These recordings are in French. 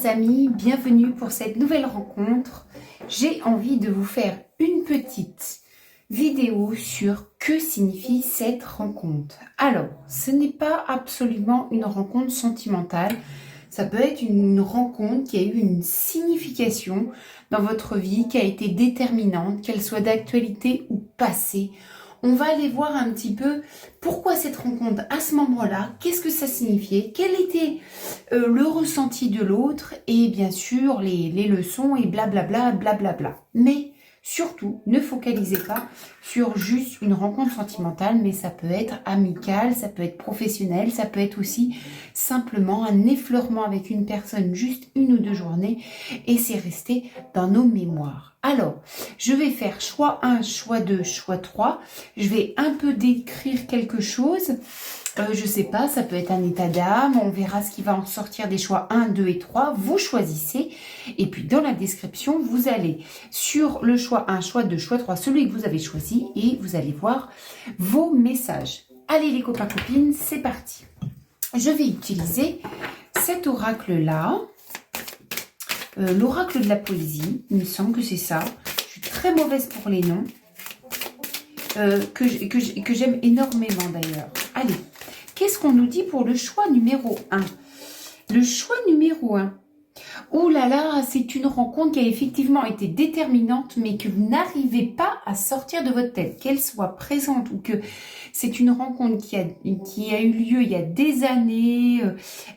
amis, bienvenue pour cette nouvelle rencontre. J'ai envie de vous faire une petite vidéo sur que signifie cette rencontre. Alors, ce n'est pas absolument une rencontre sentimentale. Ça peut être une rencontre qui a eu une signification dans votre vie, qui a été déterminante, qu'elle soit d'actualité ou passée. On va aller voir un petit peu pourquoi cette rencontre à ce moment-là, qu'est-ce que ça signifiait, quel était le ressenti de l'autre et bien sûr les leçons et blablabla, blablabla. Mais surtout, ne focalisez pas sur juste une rencontre sentimentale, mais ça peut être amical, ça peut être professionnel, ça peut être aussi simplement un effleurement avec une personne juste 1 ou 2 journées et c'est resté dans nos mémoires. Alors, je vais faire choix 1, choix 2, choix 3. Je vais un peu décrire quelque chose. Je sais pas, ça peut être un état d'âme. On verra ce qui va en sortir des choix 1, 2 et 3. Vous choisissez. Et puis, dans la description, vous allez sur le choix 1, choix 2, choix 3, celui que vous avez choisi. Et vous allez voir vos messages. Allez les copains, copines, c'est parti. Je vais utiliser cet oracle-là. L'oracle de la poésie, il me semble que c'est ça. Je suis très mauvaise pour les noms, que j'aime énormément d'ailleurs. Allez, qu'est-ce qu'on nous dit pour le choix numéro 1? Le choix numéro 1. Oh là là, c'est une rencontre qui a effectivement été déterminante, mais que vous n'arrivez pas à sortir de votre tête, qu'elle soit présente ou que c'est une rencontre qui a eu lieu il y a des années,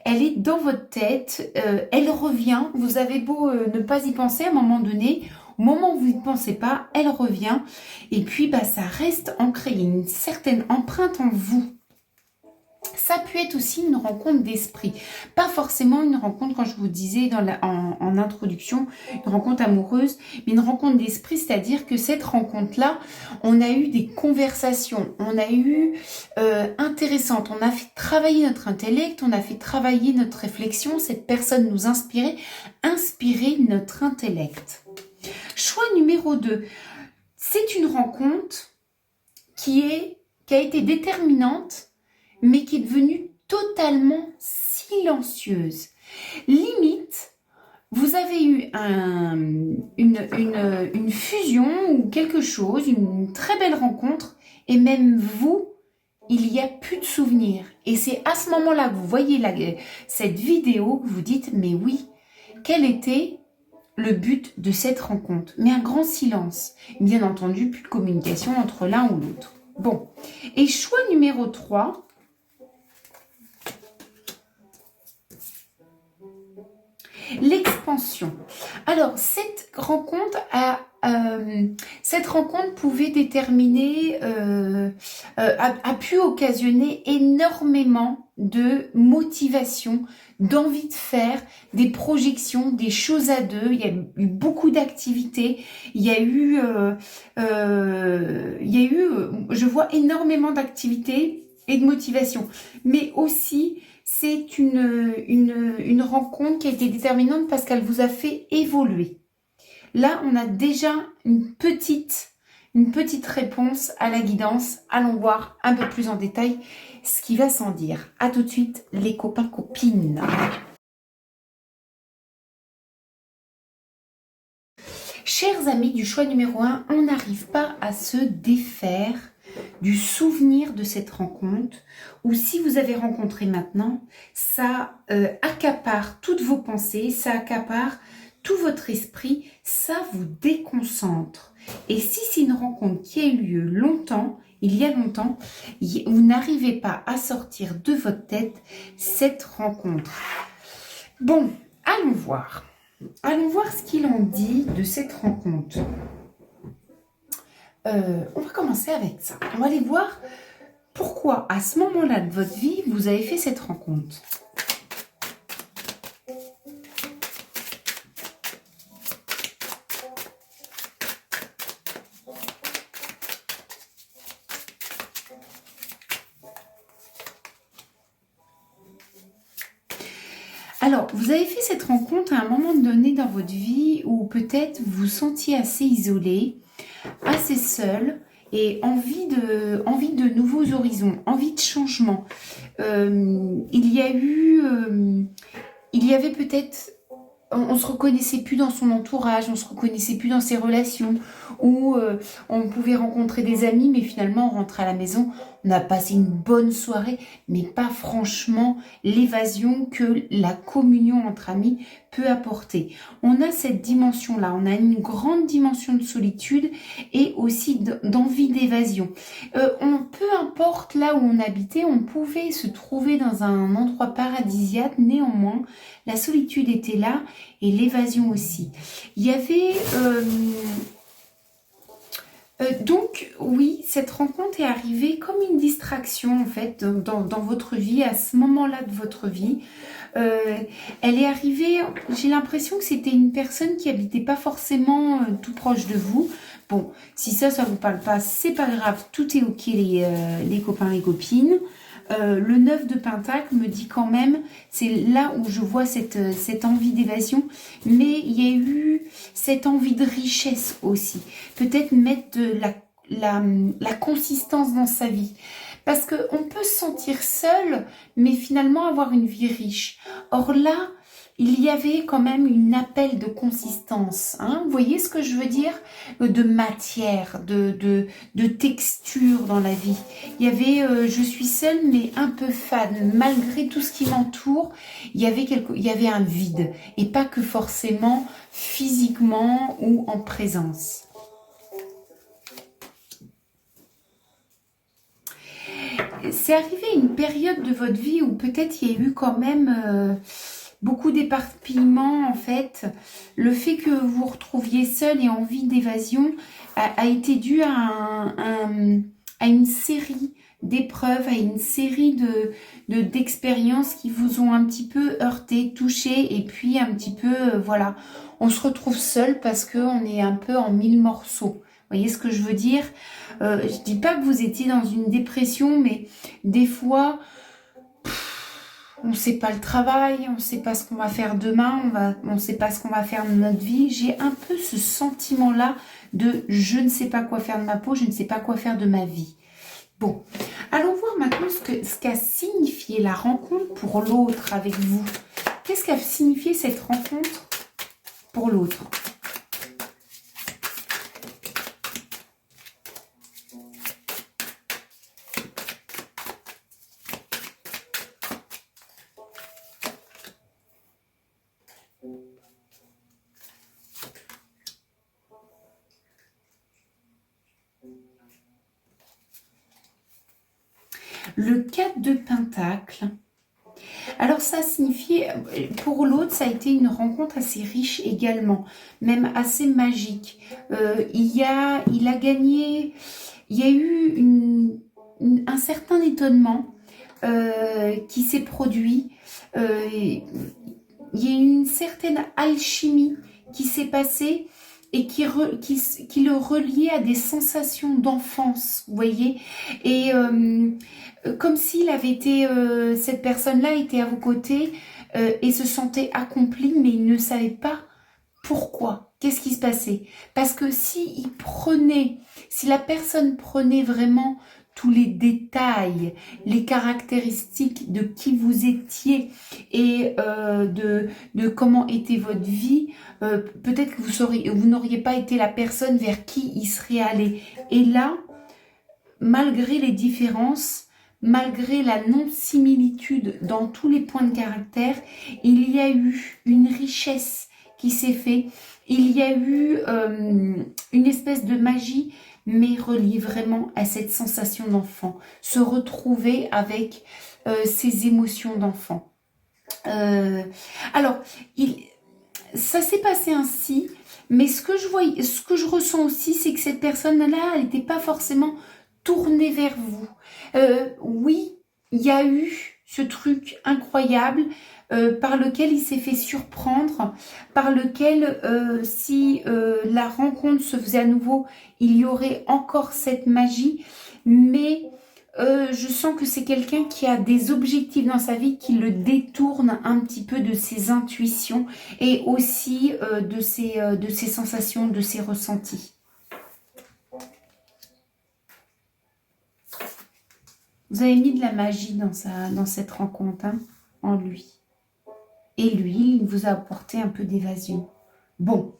elle est dans votre tête, elle revient, vous avez beau ne pas y penser à un moment donné, au moment où vous n'y pensez pas, elle revient, et puis bah, ça reste ancré, il y a une certaine empreinte en vous. Ça peut être aussi une rencontre d'esprit. Pas forcément une rencontre, quand je vous disais en introduction, une rencontre amoureuse, mais une rencontre d'esprit, c'est-à-dire que cette rencontre-là, on a eu des conversations, on a eu intéressantes, on a fait travailler notre intellect, on a fait travailler notre réflexion, cette personne nous inspirait notre intellect. Choix numéro 2, c'est une rencontre qui a été déterminante, mais qui est devenue totalement silencieuse. Limite, vous avez eu une fusion ou quelque chose, une très belle rencontre, et même vous, il n'y a plus de souvenirs. Et c'est à ce moment-là que vous voyez cette vidéo, que vous dites, mais oui, quel était le but de cette rencontre? Mais un grand silence. Bien entendu, plus de communication entre l'un ou l'autre. Bon, et choix numéro 3, l'expansion. Alors, cette rencontre pouvait déterminer, a pu occasionner énormément de motivation, d'envie de faire, des projections, des choses à deux. Il y a eu beaucoup d'activités. Il y a eu, je vois énormément d'activités et de motivation, mais aussi c'est une rencontre qui a été déterminante parce qu'elle vous a fait évoluer. Là, on a déjà une petite réponse à la guidance. Allons voir un peu plus en détail ce qui va s'en dire. À tout de suite, les copains, copines. Chers amis du choix numéro 1, on n'arrive pas à se défaire du souvenir de cette rencontre, ou si vous avez rencontré maintenant, ça accapare toutes vos pensées, ça accapare tout votre esprit, ça vous déconcentre. Et si c'est une rencontre qui a eu lieu longtemps, il y a longtemps, vous n'arrivez pas à sortir de votre tête cette rencontre. Bon, allons voir. Allons voir ce qu'il en dit de cette rencontre. On va commencer avec ça. On va aller voir pourquoi, à ce moment-là de votre vie, vous avez fait cette rencontre. Alors, vous avez fait cette rencontre à un moment donné dans votre vie où peut-être vous vous sentiez assez isolé, assez seul et envie de nouveaux horizons, envie de changement. Il y avait peut-être on se reconnaissait plus dans son entourage, on se reconnaissait plus dans ses relations, ou on pouvait rencontrer des amis, mais finalement on rentrait à la maison, on a passé une bonne soirée, mais pas franchement l'évasion que la communion entre amis peut apporter. On a cette dimension-là, on a une grande dimension de solitude et aussi d'envie d'évasion. Peu importe là où on habitait, on pouvait se trouver dans un endroit paradisiaque, néanmoins, la solitude était là et l'évasion aussi. Il y avait... donc oui, cette rencontre est arrivée comme une distraction en fait dans votre vie, à ce moment-là de votre vie. Elle est arrivée, j'ai l'impression que c'était une personne qui habitait pas forcément tout proche de vous. Bon, si ça vous parle pas, c'est pas grave, tout est ok les copains, les copines. Le 9 de Pentacle me dit quand même, c'est là où je vois cette envie d'évasion, mais il y a eu cette envie de richesse aussi. Peut-être mettre de la consistance dans sa vie. Parce qu'on peut se sentir seul, mais finalement avoir une vie riche. Or là, il y avait quand même une appel de consistance. Hein. Vous voyez ce que je veux dire? De matière, de texture dans la vie. Il y avait je suis seule, mais un peu fade. Malgré tout ce qui m'entoure, il y avait un vide. Et pas que forcément physiquement ou en présence. C'est arrivé une période de votre vie où peut-être il y a eu quand même beaucoup d'éparpillement en fait. Le fait que vous vous retrouviez seul et envie d'évasion a été dû à une série d'épreuves, à une série d'expériences qui vous ont un petit peu heurté, touché et puis un petit peu, voilà, on se retrouve seul parce qu'on est un peu en mille morceaux. Vous voyez ce que je veux dire? Je dis pas que vous étiez dans une dépression, mais des fois, on ne sait pas le travail, on ne sait pas ce qu'on va faire demain, on ne sait pas ce qu'on va faire de notre vie. J'ai un peu ce sentiment-là de je ne sais pas quoi faire de ma peau, je ne sais pas quoi faire de ma vie. Bon, allons voir maintenant ce qu'a signifié la rencontre pour l'autre avec vous. Qu'est-ce qu'a signifié cette rencontre pour l'autre ? Le 4 de Pentacle. Alors ça signifie, pour l'autre, ça a été une rencontre assez riche également, même assez magique. Il a gagné, il y a eu un certain étonnement qui s'est produit. Il y a eu une certaine alchimie qui s'est passée et qui le reliait à des sensations d'enfance, vous voyez. Et comme s'il avait été, cette personne-là était à vos côtés et se sentait accomplie, mais il ne savait pas pourquoi. Qu'est-ce qui se passait? Parce que si la personne prenait vraiment tous les détails, les caractéristiques de qui vous étiez et de comment était votre vie, peut-être que vous n'auriez pas été la personne vers qui il serait allé. Et là, malgré les différences, malgré la non-similitude dans tous les points de caractère, il y a eu une richesse qui s'est faite. Il y a eu une espèce de magie, mais reliée vraiment à cette sensation d'enfant. Se retrouver avec ses émotions d'enfant. Alors, ça s'est passé ainsi, mais ce que je ressens aussi, c'est que cette personne-là, elle n'était pas forcément tournée vers vous. Oui, il y a eu ce truc incroyable par lequel il s'est fait surprendre, par lequel si la rencontre se faisait à nouveau, il y aurait encore cette magie, mais je sens que c'est quelqu'un qui a des objectifs dans sa vie qui le détourne un petit peu de ses intuitions et aussi de ses sensations, de ses ressentis. Vous avez mis de la magie dans cette rencontre, hein, en lui. Et lui, il vous a apporté un peu d'évasion. Bon,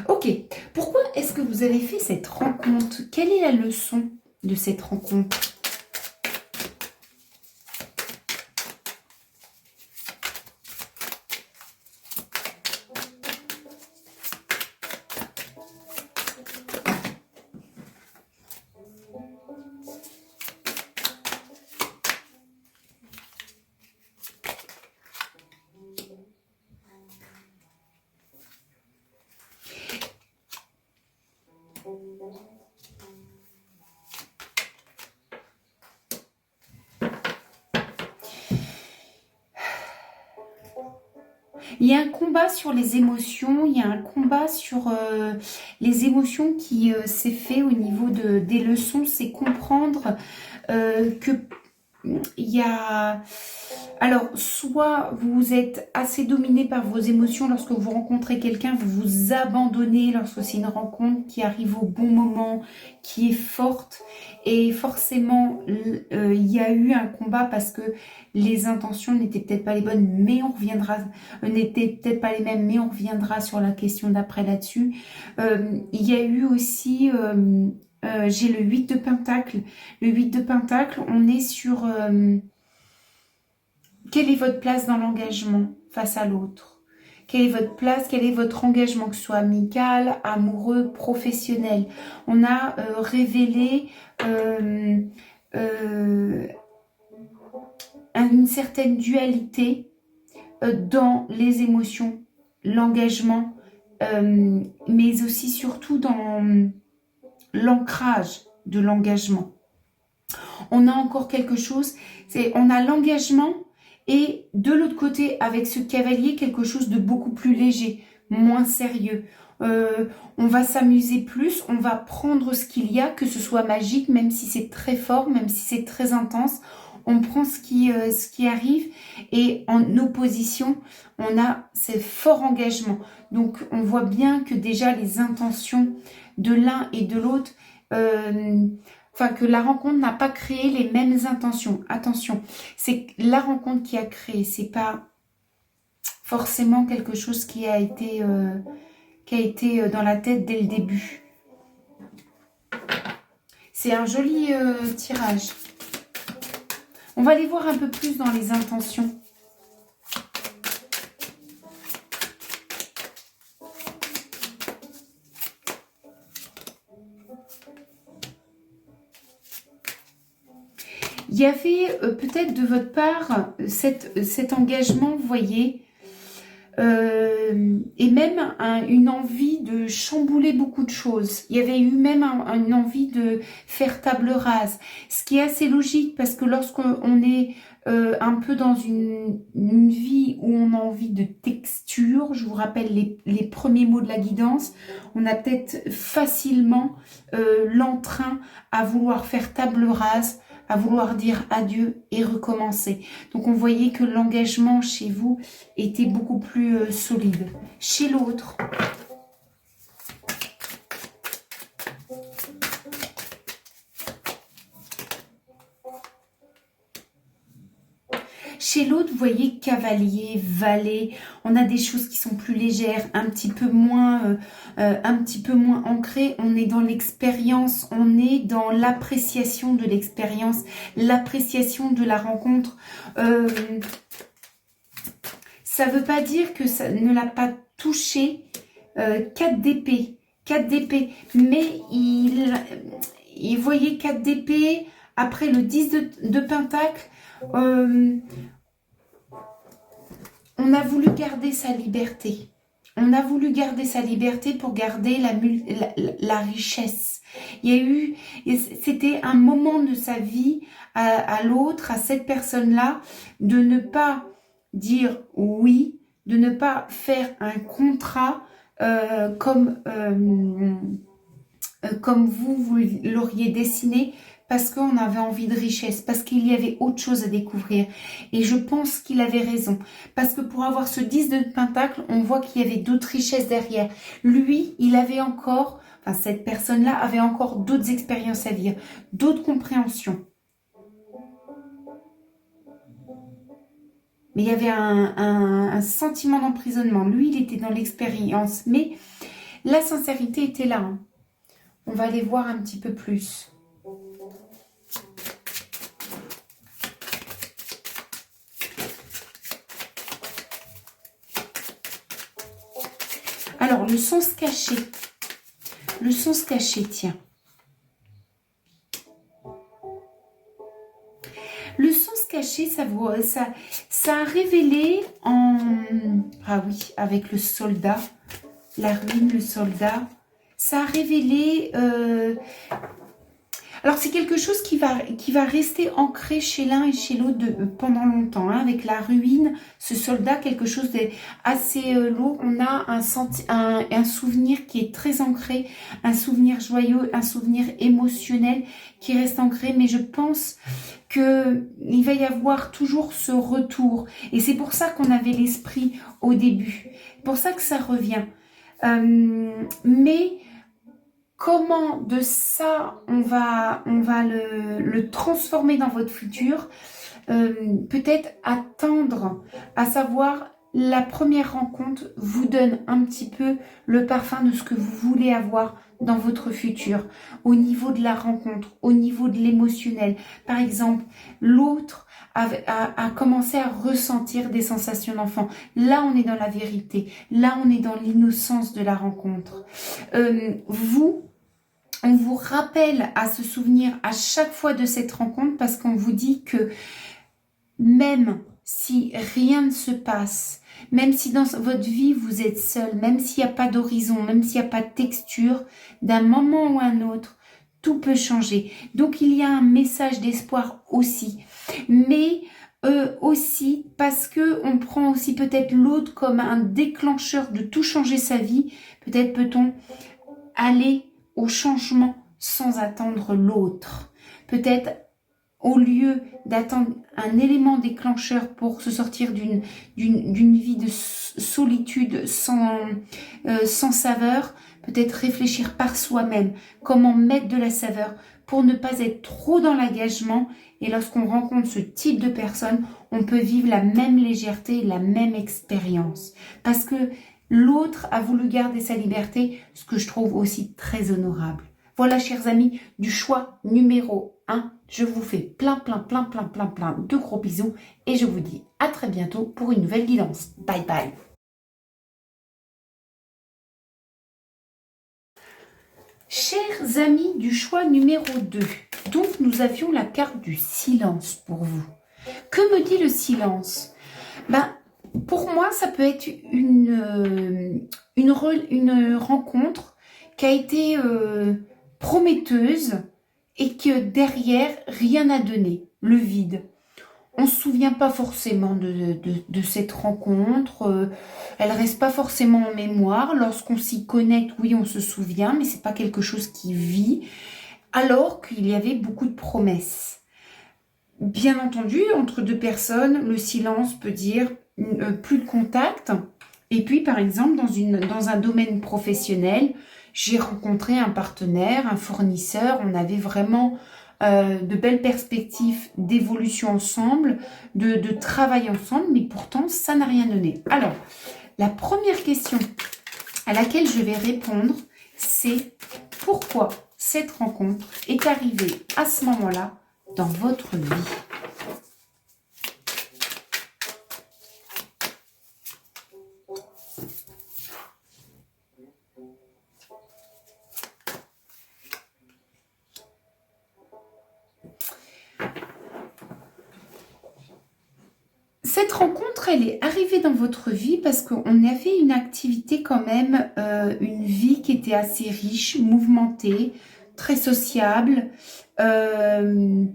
ok. Pourquoi est-ce que vous avez fait cette rencontre? Quelle est la leçon de cette rencontre? Il y a un combat sur les émotions, il y a un combat sur les émotions qui s'est fait au niveau des leçons. C'est comprendre que il y a... Alors, soit vous êtes assez dominé par vos émotions lorsque vous rencontrez quelqu'un, vous vous abandonnez lorsque c'est une rencontre qui arrive au bon moment, qui est forte. Et forcément, il y a eu un combat parce que les intentions n'étaient peut-être pas les bonnes, mais on reviendra, n'étaient peut-être pas les mêmes, mais on reviendra sur la question d'après là-dessus. Il y a eu aussi... j'ai le 8 de Pentacle. Le 8 de Pentacle, on est sur... quelle est votre place dans l'engagement face à l'autre? Quelle est votre place? Quel est votre engagement, que ce soit amical, amoureux, professionnel? On a révélé une certaine dualité dans les émotions, l'engagement, mais aussi surtout dans l'ancrage de l'engagement. On a encore quelque chose, on a l'engagement et de l'autre côté, avec ce cavalier, quelque chose de beaucoup plus léger, moins sérieux. On va s'amuser plus, on va prendre ce qu'il y a, que ce soit magique, même si c'est très fort, même si c'est très intense. On prend ce qui arrive et en opposition, on a ces forts engagements. Donc, on voit bien que déjà les intentions de l'un et de l'autre... Enfin, que la rencontre n'a pas créé les mêmes intentions. Attention, c'est la rencontre qui a créé, c'est pas forcément quelque chose qui a été dans la tête dès le début. C'est un joli tirage. On va aller voir un peu plus dans les intentions. Il y avait peut-être de votre part cet engagement, vous voyez, et même une envie de chambouler beaucoup de choses. Il y avait eu même une envie de faire table rase, ce qui est assez logique parce que lorsqu'on est un peu dans une vie où on a envie de texture, je vous rappelle les premiers mots de la guidance, on a peut-être facilement l'entrain à vouloir faire table rase, à vouloir dire adieu et recommencer. Donc on voyait que l'engagement chez vous était beaucoup plus solide. Chez l'autre, chez l'autre, vous voyez cavalier, valet, on a des choses qui sont plus légères, un petit peu moins ancrées. On est dans l'expérience, on est dans l'appréciation de l'expérience, l'appréciation de la rencontre. Ça ne veut pas dire que ça ne l'a pas touché. 4 d'épée, 4 d'épée, mais il voyait 4 d'épée, après le 10 de pentacle. On a voulu garder sa liberté. On a voulu garder sa liberté pour garder la richesse. Il y a eu, c'était un moment de sa vie à l'autre, à cette personne-là, de ne pas dire oui, de ne pas faire un contrat comme vous l'auriez dessiné, parce qu'on avait envie de richesse, parce qu'il y avait autre chose à découvrir. Et je pense qu'il avait raison. Parce que pour avoir ce 10 de pentacle, on voit qu'il y avait d'autres richesses derrière. Lui, il avait encore, enfin cette personne-là avait encore d'autres expériences à vivre, d'autres compréhensions. mais il y avait un sentiment d'emprisonnement. Lui, il était dans l'expérience, mais la sincérité était là. Hein. On va aller voir un petit peu plus. Alors, le sens caché. Le sens caché, tiens. Le sens caché, ça a révélé en... Ah oui, avec le soldat, la ruine, le soldat. Ça a révélé... Alors, c'est quelque chose qui va rester ancré chez l'un et chez l'autre pendant longtemps. Hein. Avec la ruine, ce soldat, quelque chose d'assez lourd. On a un souvenir qui est très ancré, un souvenir joyeux, un souvenir émotionnel qui reste ancré. Mais je pense qu'il va y avoir toujours ce retour. Et c'est pour ça qu'on avait l'esprit au début. C'est pour ça que ça revient. Mais... Comment de ça, on va le transformer dans votre futur, peut-être attendre, à savoir la première rencontre vous donne un petit peu le parfum de ce que vous voulez avoir dans votre futur, au niveau de la rencontre, au niveau de l'émotionnel. Par exemple, l'autre a commencé à ressentir des sensations d'enfant. Là, on est dans la vérité. Là, on est dans l'innocence de la rencontre. On vous rappelle à ce souvenir à chaque fois de cette rencontre parce qu'on vous dit que même si rien ne se passe, même si dans votre vie vous êtes seul, même s'il n'y a pas d'horizon, même s'il n'y a pas de texture, d'un moment ou un autre, tout peut changer. Donc il y a un message d'espoir aussi. Mais aussi parce que on prend aussi peut-être l'autre comme un déclencheur de tout changer sa vie. Peut-être peut-on aller au changement sans attendre l'autre. Peut-être au lieu d'attendre un élément déclencheur pour se sortir d'une vie de solitude sans saveur, peut-être réfléchir par soi-même, comment mettre de la saveur pour ne pas être trop dans l'engagement. Et lorsqu'on rencontre ce type de personne, on peut vivre la même légèreté, la même expérience. Parce que l'autre a voulu garder sa liberté, ce que je trouve aussi très honorable. Voilà, chers amis, du choix numéro 1. Je vous fais plein de gros bisous et je vous dis à très bientôt pour une nouvelle guidance. Bye bye. Chers amis du choix numéro 2, donc nous avions la carte du silence pour vous. Que me dit le silence? Pour moi, ça peut être une rencontre qui a été prometteuse et que derrière, rien n'a donné, le vide. On ne se souvient pas forcément de cette rencontre, elle reste pas forcément en mémoire. Lorsqu'on s'y connecte, oui, on se souvient, mais c'est pas quelque chose qui vit, alors qu'il y avait beaucoup de promesses. Bien entendu, entre deux personnes, le silence peut dire plus de contact. Et puis, par exemple, dans un domaine professionnel, j'ai rencontré un partenaire, un fournisseur. On avait vraiment de belles perspectives d'évolution ensemble, de travail ensemble, mais pourtant, ça n'a rien donné. Alors, la première question à laquelle je vais répondre, c'est pourquoi cette rencontre est arrivée à ce moment-là dans votre vie. Cette rencontre, elle est arrivée dans votre vie parce qu'on avait une activité quand même, une vie qui était assez riche, mouvementée, très sociable. On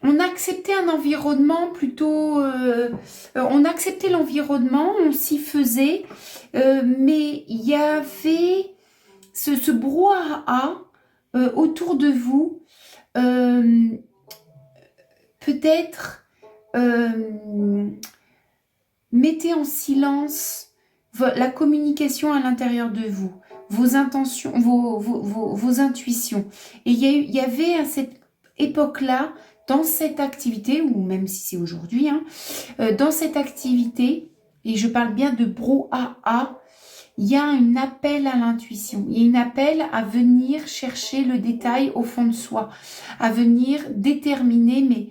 a accepté un environnement plutôt... on acceptait l'environnement, on s'y faisait, mais il y avait ce brouhaha autour de vous. Peut-être mettez en silence la communication à l'intérieur de vous, vos intentions, vos intuitions. Et il y avait à cette époque-là dans cette activité, ou même si c'est aujourd'hui, hein, dans cette activité, et je parle bien de brouhaha, il y a un appel à l'intuition, il y a un appel à venir chercher le détail au fond de soi, à venir déterminer, mais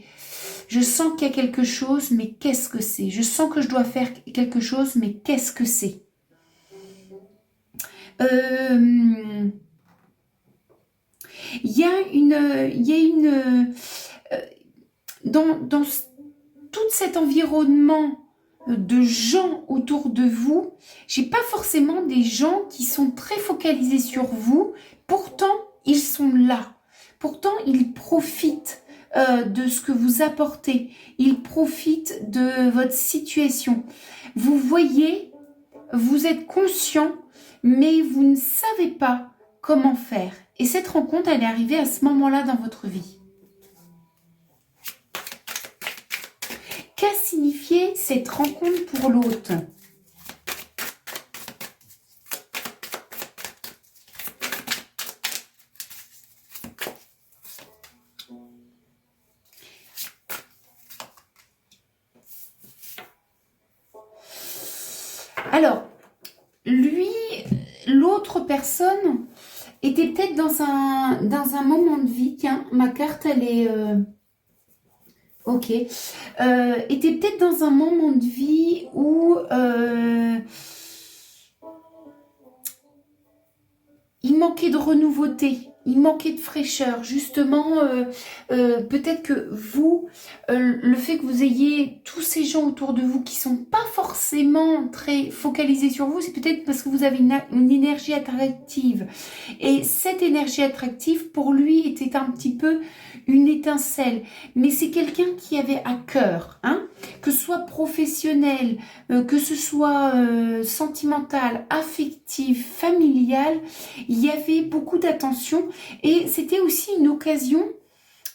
je sens qu'il y a quelque chose, mais qu'est-ce que c'est? Je sens que je dois faire quelque chose, mais qu'est-ce que c'est? Il y a une dans tout cet environnement de gens autour de vous, j'ai pas forcément des gens qui sont très focalisés sur vous, pourtant ils sont là, pourtant ils profitent de ce que vous apportez, ils profitent de votre situation. Vous voyez, vous êtes conscient, mais vous ne savez pas comment faire. Et cette rencontre, elle est arrivée à ce moment-là dans votre vie. Qu'a signifié cette rencontre pour l'autre? Alors, lui, l'autre personne était peut-être dans un moment de vie. Tiens, ma carte, elle est... ok. Était peut-être dans un moment de vie où il manquait de renouveauté, il manquait de fraîcheur. Justement, peut-être que vous, le fait que vous ayez tous ces gens autour de vous qui sont pas forcément très focalisés sur vous, c'est peut-être parce que vous avez une énergie attractive. Et cette énergie attractive, pour lui, était un petit peu une étincelle. Mais c'est quelqu'un qui avait à cœur, hein, que ce soit professionnel, que ce soit sentimental, affectif, familial, il y avait beaucoup d'attention et c'était aussi une occasion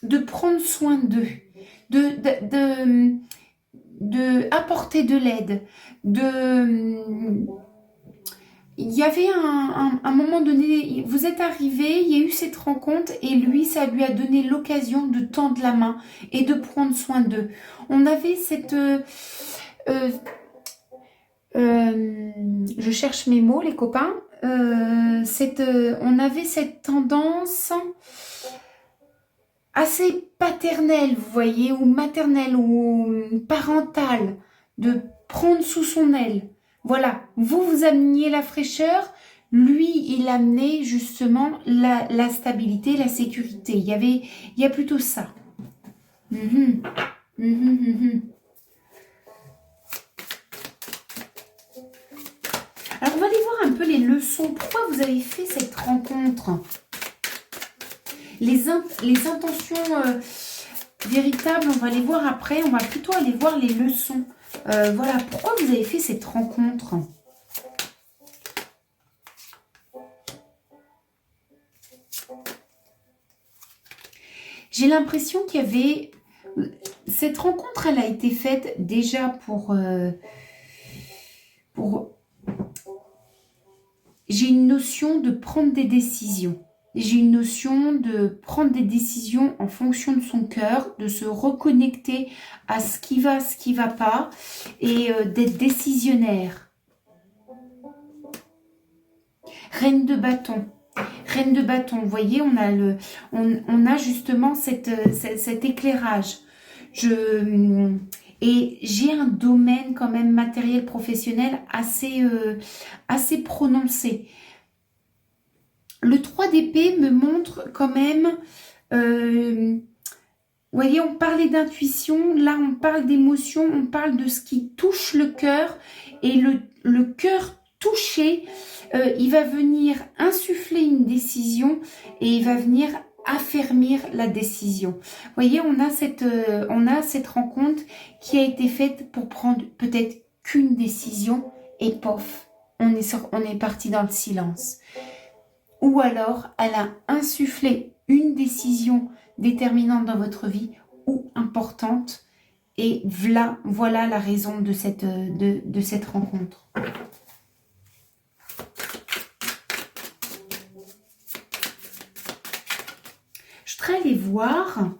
de prendre soin d'eux, de apporter de l'aide, il y avait un moment donné, vous êtes arrivé, il y a eu cette rencontre et lui, ça lui a donné l'occasion de tendre la main et de prendre soin d'eux. On avait cette... je cherche mes mots, les copains. On avait cette tendance assez paternelle, vous voyez, ou maternelle, ou parentale, de prendre sous son aile. Voilà, vous ameniez la fraîcheur, lui, il amenait justement la stabilité, la sécurité. Il y a plutôt ça. Alors, on va aller voir un peu les leçons. Pourquoi vous avez fait cette rencontre? Les intentions véritables, on va les voir après. On va plutôt aller voir les leçons. Voilà, pourquoi vous avez fait cette rencontre? J'ai l'impression qu'il y avait... Cette rencontre, elle a été faite déjà pour j'ai une notion de prendre des décisions. J'ai une notion de prendre des décisions en fonction de son cœur, de se reconnecter à ce qui va pas, et d'être décisionnaire. Reine de bâton. Reine de bâton, vous voyez, on a justement cet éclairage. Et j'ai un domaine quand même matériel professionnel assez prononcé. Le 3 d'épée me montre quand même, vous voyez, on parlait d'intuition, là on parle d'émotion, on parle de ce qui touche le cœur, et le cœur touché, il va venir insuffler une décision et il va venir affermir la décision. Vous voyez, on a cette rencontre qui a été faite pour prendre peut-être qu'une décision et pof, on est parti dans le silence. Ou alors, elle a insufflé une décision déterminante dans votre vie ou importante, et voilà la raison de cette rencontre. Je voudrais aller voir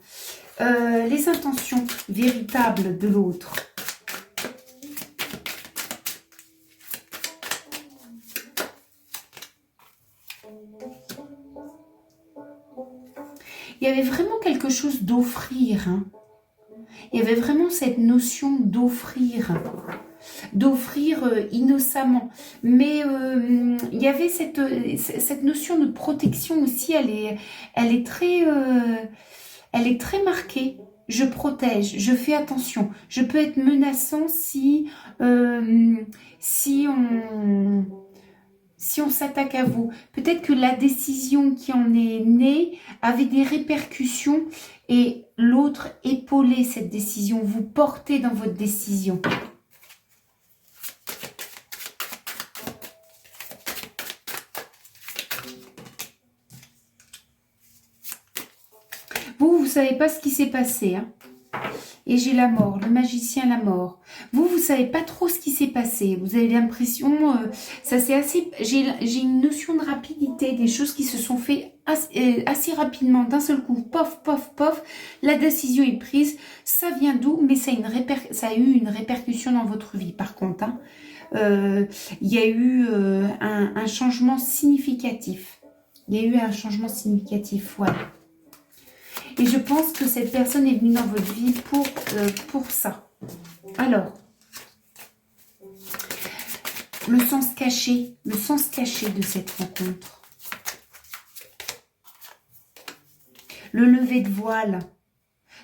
les intentions véritables de l'autre. Il y avait vraiment quelque chose d'offrir. Hein. Il y avait vraiment cette notion d'offrir. D'offrir innocemment. Mais il y avait cette notion de protection aussi. Elle est très marquée. Je protège, je fais attention. Je peux être menaçant si on s'attaque à vous. Peut-être que la décision qui en est née avait des répercussions et l'autre épaulait cette décision, vous portez dans votre décision. Vous ne savez pas ce qui s'est passé. Hein. Et j'ai la mort, le magicien, la mort. Vous ne savez pas trop ce qui s'est passé. Vous avez l'impression, ça c'est assez. J'ai une notion de rapidité, des choses qui se sont faites assez rapidement, d'un seul coup, pof, pof, pof. La décision est prise. Ça vient d'où? Mais ça a eu une répercussion dans votre vie, par contre. Hein. Il y a eu un changement significatif. Il y a eu un changement significatif, voilà. Et je pense que cette personne est venue dans votre vie pour ça. Alors, le sens caché de cette rencontre. Le lever de voile,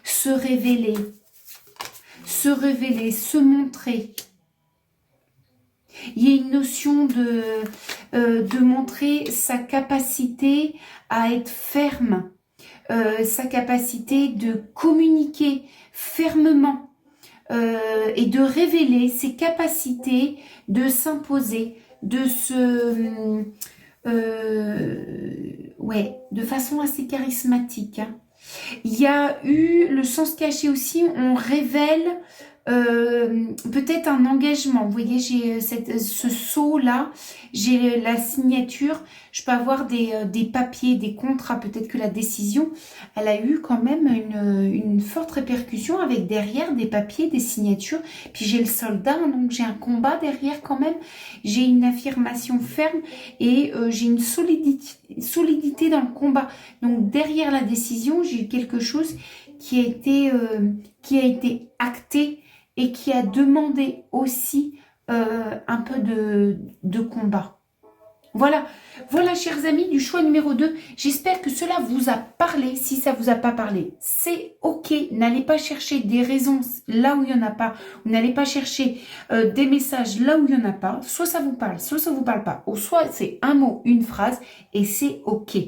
se révéler, se montrer. Il y a une notion de montrer sa capacité à être ferme, sa capacité de communiquer fermement et de révéler ses capacités de s'imposer, de de façon assez charismatique. Hein. Il y a eu le sens caché aussi, on révèle peut-être un engagement. Vous voyez, j'ai ce sceau-là, j'ai la signature, je peux avoir des papiers, des contrats, peut-être que la décision, elle a eu quand même une forte répercussion avec derrière des papiers, des signatures, puis j'ai le soldat, donc j'ai un combat derrière quand même, j'ai une affirmation ferme et j'ai une solidité dans le combat. Donc derrière la décision, j'ai eu quelque chose qui a été acté et qui a demandé aussi un peu de combat. Voilà, chers amis du choix numéro 2. J'espère que cela vous a parlé. Si ça vous a pas parlé, c'est ok. N'allez pas chercher des raisons là où il n'y en a pas. Vous n'allez pas chercher des messages là où il n'y en a pas. Soit ça vous parle, soit ça vous parle pas. Ou soit c'est un mot, une phrase et c'est ok.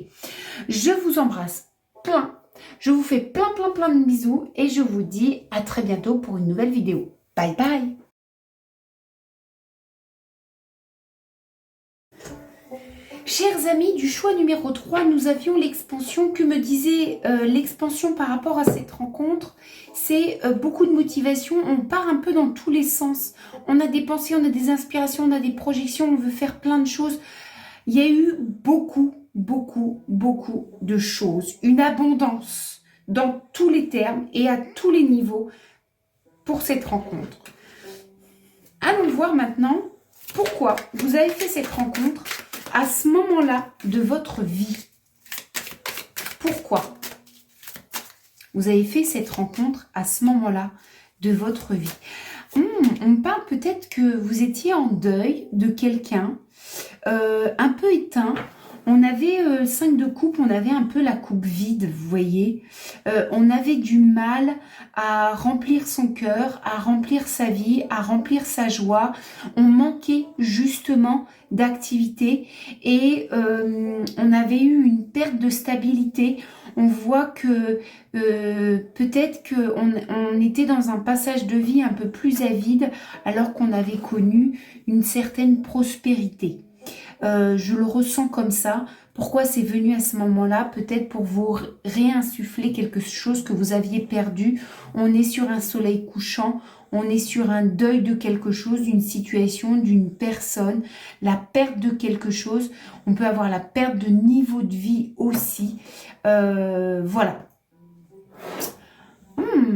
Je vous embrasse plein. Je vous fais plein de bisous et je vous dis à très bientôt pour une nouvelle vidéo. Bye bye. Chers amis du choix numéro 3, nous avions l'expansion. Que me disait l'expansion par rapport à cette rencontre? C'est beaucoup de motivation, on part un peu dans tous les sens. On a des pensées, on a des inspirations, on a des projections, on veut faire plein de choses. Il y a eu beaucoup de choses, une abondance dans tous les termes et à tous les niveaux pour cette rencontre. Allons voir maintenant pourquoi vous avez fait cette rencontre à ce moment-là de votre vie. Pourquoi vous avez fait cette rencontre à ce moment-là de votre vie? On parle peut-être que vous étiez en deuil de quelqu'un, un peu éteint. On avait 5 de coupe, on avait un peu la coupe vide, vous voyez. On avait du mal à remplir son cœur, à remplir sa vie, à remplir sa joie. On manquait justement d'activité et on avait eu une perte de stabilité. On voit que peut-être qu'on était dans un passage de vie un peu plus avide alors qu'on avait connu une certaine prospérité. Je le ressens comme ça. Pourquoi c'est venu à ce moment-là? Peut-être pour vous réinsuffler quelque chose que vous aviez perdu. On est sur un soleil couchant, on est sur un deuil de quelque chose, d'une situation, d'une personne, la perte de quelque chose. On peut avoir la perte de niveau de vie aussi. Voilà.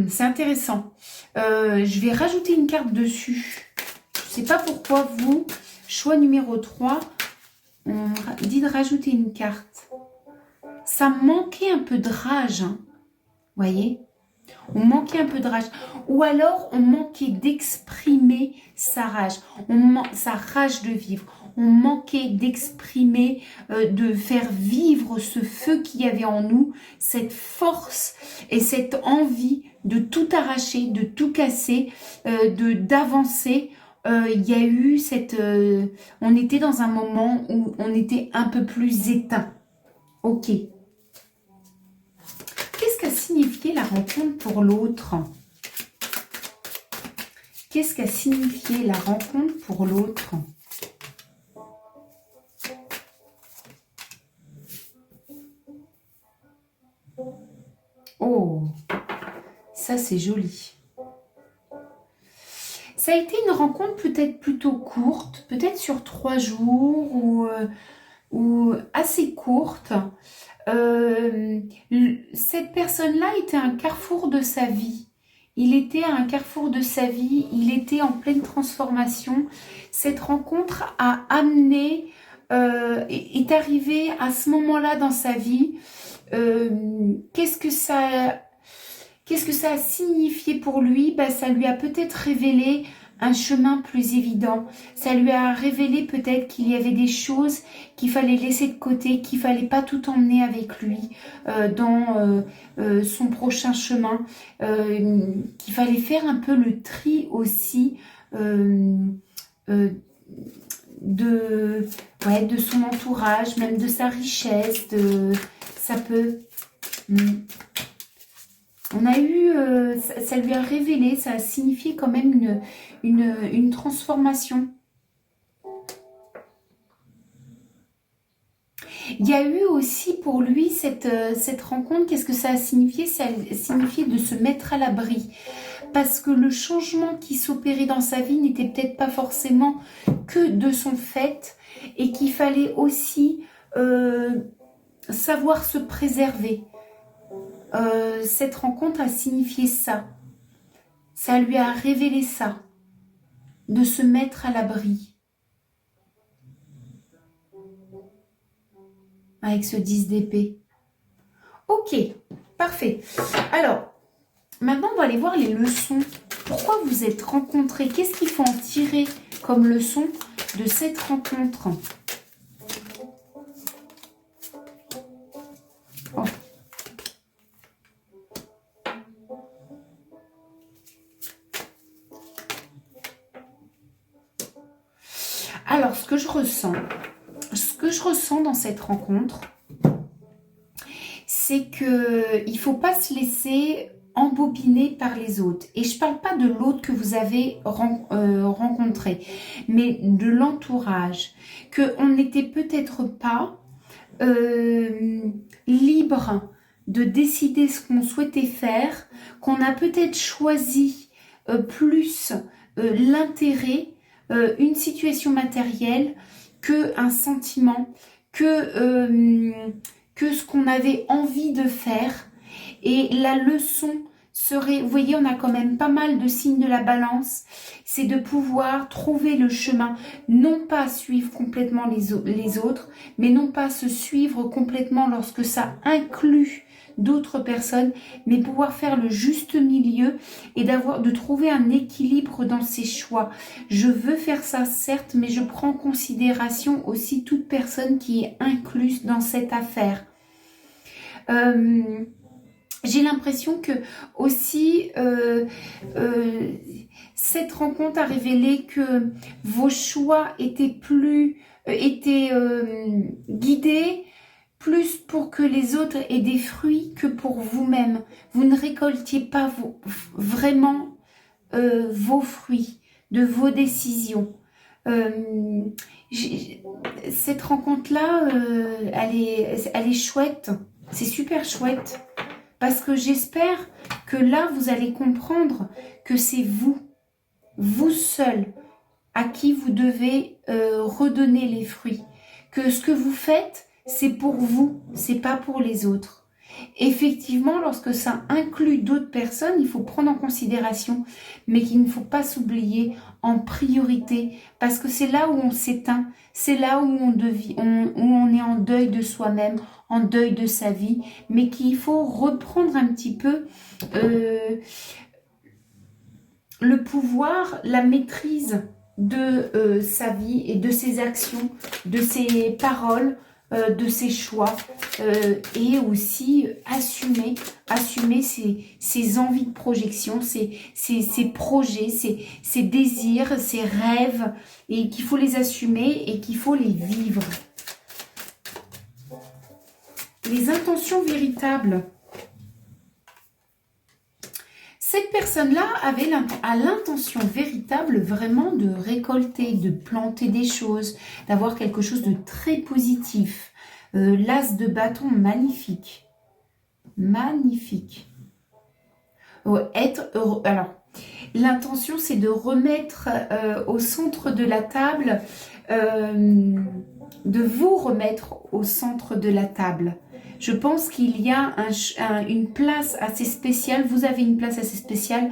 C'est intéressant. Je vais rajouter une carte dessus. Je ne sais pas pourquoi vous, choix numéro 3, on dit de rajouter une carte. Ça manquait un peu de rage, hein. Voyez, on manquait un peu de rage. Ou alors, on manquait d'exprimer sa rage. Sa rage de vivre. On manquait d'exprimer, de faire vivre ce feu qu'il y avait en nous, cette force et cette envie de tout arracher, de tout casser, d'avancer. Il y a eu on était dans un moment où on était un peu plus éteint. Ok. Qu'est-ce qu'a signifié la rencontre pour l'autre? Qu'est-ce qu'a signifié la rencontre pour l'autre? Oh, ça c'est joli. Ça a été une rencontre peut-être plutôt courte, peut-être sur 3 jours ou assez courte. Cette personne-là était à un carrefour de sa vie. Il était à un carrefour de sa vie, il était en pleine transformation. Cette rencontre a amené, est arrivée à ce moment-là dans sa vie. Qu'est-ce que ça a signifié pour lui? Ça lui a peut-être révélé un chemin plus évident. Ça lui a révélé peut-être qu'il y avait des choses qu'il fallait laisser de côté, qu'il fallait pas tout emmener avec lui dans son prochain chemin, qu'il fallait faire un peu le tri aussi de son entourage, même de sa richesse, ça peut... On a eu, ça lui a révélé, ça a signifié quand même une transformation. Il y a eu aussi pour lui cette rencontre, qu'est-ce que ça a signifié? Ça a signifié de se mettre à l'abri. Parce que le changement qui s'opérait dans sa vie n'était peut-être pas forcément que de son fait et qu'il fallait aussi savoir se préserver. Cette rencontre a signifié ça. Ça lui a révélé ça. De se mettre à l'abri. Avec ce 10 d'épée. Ok, parfait. Alors, maintenant on va aller voir les leçons. Pourquoi vous êtes rencontrés? Qu'est-ce qu'il faut en tirer comme leçon de cette rencontre? Oh. Alors, ce que je ressens dans cette rencontre, c'est que il faut pas se laisser embobiner par les autres. Et je parle pas de l'autre que vous avez rencontré, mais de l'entourage. Qu'on n'était peut-être pas libre de décider ce qu'on souhaitait faire, qu'on a peut-être choisi plus l'intérêt, une situation matérielle, que un sentiment, que ce qu'on avait envie de faire. Et la leçon serait, vous voyez, on a quand même pas mal de signes de la balance, c'est de pouvoir trouver le chemin, non pas suivre complètement les autres, mais non pas se suivre complètement lorsque ça inclut d'autres personnes, mais pouvoir faire le juste milieu et de trouver un équilibre dans ses choix. Je veux faire ça, certes, mais je prends en considération aussi toute personne qui est incluse dans cette affaire. J'ai l'impression que aussi cette rencontre a révélé que vos choix étaient guidés plus pour que les autres aient des fruits que pour vous-même. Vous ne récoltiez pas vraiment vos fruits de vos décisions. Cette rencontre-là, elle est chouette. C'est super chouette. Parce que j'espère que là, vous allez comprendre que c'est vous seul, à qui vous devez redonner les fruits. Que ce que vous faites, c'est pour vous, c'est pas pour les autres. Effectivement, lorsque ça inclut d'autres personnes, il faut prendre en considération, mais qu'il ne faut pas s'oublier en priorité, parce que c'est là où on s'éteint, c'est là où où on est en deuil de soi-même, en deuil de sa vie, mais qu'il faut reprendre un petit peu le pouvoir, la maîtrise de sa vie et de ses actions, de ses paroles, de ses choix, et aussi assumer ses envies de projection, ses projets, ses désirs, ses rêves, et qu'il faut les assumer et qu'il faut les vivre. Les intentions véritables. Cette personne-là a l'intention véritable vraiment de récolter, de planter des choses, d'avoir quelque chose de très positif. L'as de bâton, magnifique. Magnifique. Être heureux. Alors, l'intention, c'est de remettre au centre de la table, de vous remettre au centre de la table. Je pense qu'il y a une place assez spéciale, vous avez une place assez spéciale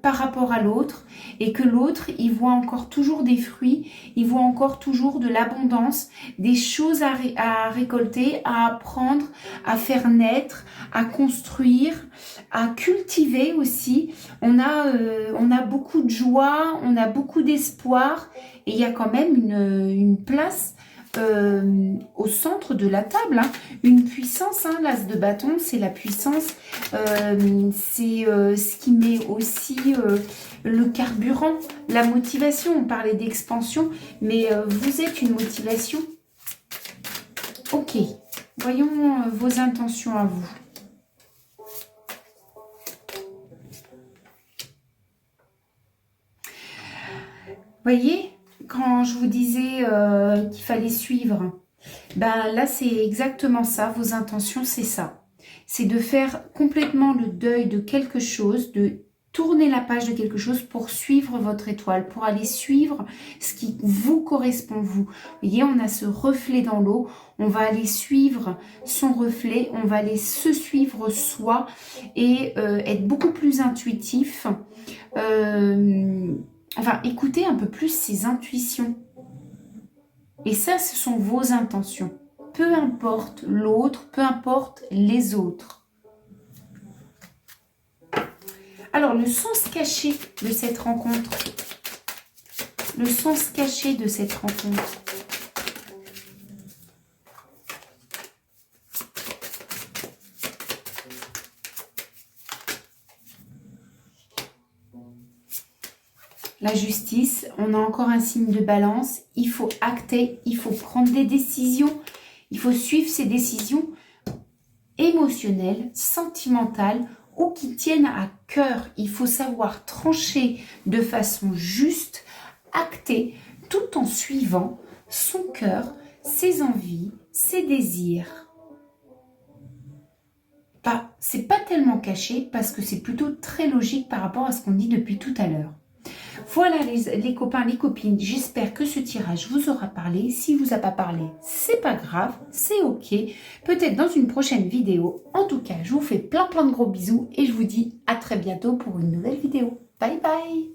par rapport à l'autre, et que l'autre, il voit encore toujours des fruits, il voit encore toujours de l'abondance, des choses à récolter, à apprendre, à faire naître, à construire, à cultiver aussi. On a beaucoup de joie, on a beaucoup d'espoir, et il y a quand même une place au centre de la table, hein. Une puissance, hein, l'as de bâton, c'est la puissance, c'est ce qui met aussi le carburant, la motivation. On parlait d'expansion, mais vous êtes une motivation. Ok, voyons vos intentions à vous. Voyez, quand je vous disais qu'il fallait suivre, ben là c'est exactement ça, vos intentions c'est ça. C'est de faire complètement le deuil de quelque chose, de tourner la page de quelque chose pour suivre votre étoile, pour aller suivre ce qui vous correspond vous. Vous voyez, on a ce reflet dans l'eau, on va aller suivre son reflet, on va aller se suivre soi et être beaucoup plus intuitif. Enfin, écoutez un peu plus ses intuitions. Et ça, ce sont vos intentions. Peu importe l'autre, peu importe les autres. Alors, le sens caché de cette rencontre. Le sens caché de cette rencontre. La justice, on a encore un signe de balance. Il faut acter, il faut prendre des décisions. Il faut suivre ces décisions émotionnelles, sentimentales ou qui tiennent à cœur. Il faut savoir trancher de façon juste, acter, tout en suivant son cœur, ses envies, ses désirs. C'est pas tellement caché parce que c'est plutôt très logique par rapport à ce qu'on dit depuis tout à l'heure. Voilà les copains, les copines, j'espère que ce tirage vous aura parlé. S'il ne vous a pas parlé, c'est pas grave, c'est ok. Peut-être dans une prochaine vidéo. En tout cas, je vous fais plein de gros bisous et je vous dis à très bientôt pour une nouvelle vidéo. Bye bye!